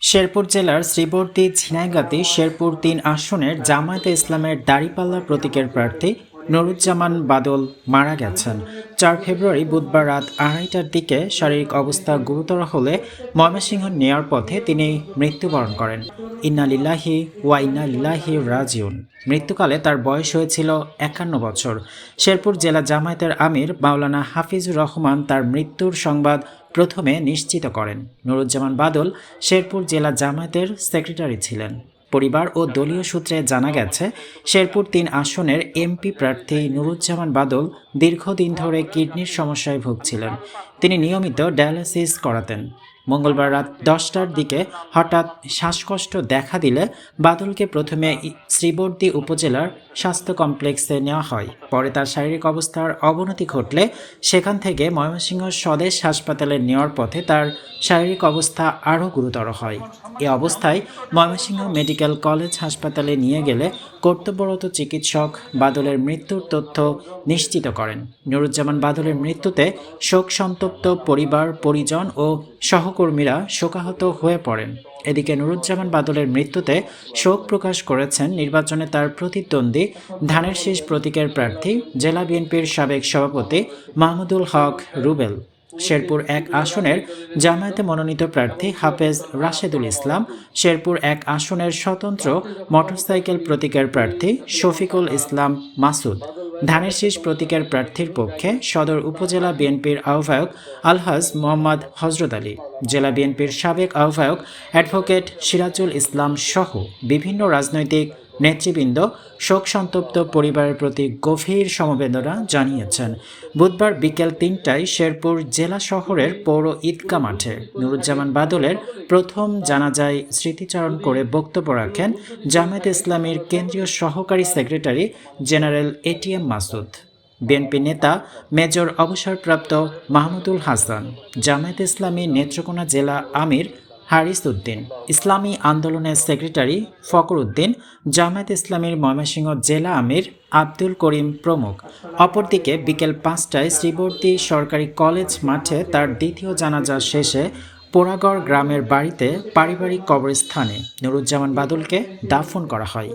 শেরপুর জেলার শ্রীবর্দী ঝিনাইগাতী শেরপুর ৩ আসনের জামায়াতে ইসলামের দাঁড়িপাল্লা প্রতীকের প্রার্থী নুরুজ্জামান বাদল মারা গেছেন। ৪ ফেব্রুয়ারি বুধবার রাত ২:৩০টার দিকে শারীরিক অবস্থা গুরুতর হলে ময়মনসিংহ নেয়ার পথে তিনি মৃত্যুবরণ করেন। ইন্না লিল্লাহি ওয়া ইন্না ইলাইহি রাজিউন। মৃত্যুকালে তার বয়স হয়েছিল ৫১ বছর। শেরপুর জেলা জামায়াতের আমির মাওলানা হাফিজুর রহমান তার মৃত্যুর সংবাদ প্রথমে নিশ্চিত করেন। নুরুজ্জামান বাদল শেরপুর জেলা জামায়াতের সেক্রেটারি ছিলেন। পরিবার ও দলীয় সূত্রে জানা গেছে, শেরপুর ৩ আসনের এমপি প্রার্থী নুরুজ্জামান বাদল দীর্ঘদিন ধরে কিডনির সমস্যায় ভুগছিলেন। তিনি নিয়মিত ডায়ালিসিস করাতেন। মঙ্গলবার রাত ১০টার দিকে হঠাৎ শ্বাসকষ্ট দেখা দিলে বাদলকে প্রথমে শ্রীবর্দী উপজেলার স্বাস্থ্য কমপ্লেক্সে নেওয়া হয়। পরে তার শারীরিক অবস্থার অবনতি ঘটলে সেখান থেকে ময়মনসিংহ স্বদেশ হাসপাতালে নেওয়ার পথে তার শারীরিক অবস্থা আরও গুরুতর হয়। এ অবস্থায় ময়মনসিংহ মেডিকেল কলেজ হাসপাতালে নিয়ে গেলে কর্তব্যরত চিকিৎসক বাদলের মৃত্যুর তথ্য নিশ্চিত করেন। নুরুজ্জামান বাদলের মৃত্যুতে শোক সন্তপ্ত পরিবার, পরিজন ও সহকর্মীরা শোকাহত হয়ে পড়েন। এদিকে নুরুজ্জামান বাদলের মৃত্যুতে শোক প্রকাশ করেছেন নির্বাচনে তার প্রতিদ্বন্দ্বী ধানের শীষ প্রতীকের প্রার্থী জেলা বিএনপির সাবেক সভাপতি মাহমুদুল হক রুবেল, শেরপুর ১ আসনের জামায়াতে মনোনীত প্রার্থী হাফেজ রাশেদুল ইসলাম, শেরপুর ১ আসনের স্বতন্ত্র মোটরসাইকেল প্রতীকের প্রার্থী শফিকুল ইসলাম মাসুদ, ধানের শীষ প্রতীকের প্রার্থীর পক্ষে সদর উপজেলা বিএনপির আহ্বায়ক আলহাজ মোহাম্মদ হজরত আলী, জেলা বিএনপির সাবেক আহ্বায়ক অ্যাডভোকেট সিরাজুল ইসলাম সহ বিভিন্ন রাজনৈতিক নেতৃবৃন্দ শোক সন্তপ্ত পরিবারের প্রতি গভীর সমবেদনা জানিয়েছেন। বুধবার বিকেল ৩টায় শেরপুর জেলা শহরের পৌর ঈদগাহ মাঠে নুরুজ্জামান বাদলের প্রথম জানাজায় স্মৃতিচারণ করে বক্তব্য রাখেন জামায়াতে ইসলামীর কেন্দ্রীয় সহকারী secretary general ATM Masud, BNP নেতা মেজর অবসরপ্রাপ্ত মাহমুদুল হাসান, জামায়াতে ইসলামী নেত্রকোনা জেলা আমির হারিস উদ্দিন, ইসলামী আন্দোলনের সেক্রেটারি ফখর উদ্দিন, জামায়াতে ইসলামীর ময়মনসিংহ জেলা আমির আব্দুল করিম প্রমুখ। অপরদিকে বিকেল ৫টায় শ্রীবর্দী সরকারি কলেজ মাঠে তার দ্বিতীয় জানাজা শেষে পোড়াগড় গ্রামের বাড়িতে পারিবারিক কবরস্থানে নুরুজ্জামান বাদলকে দাফন করা হয়।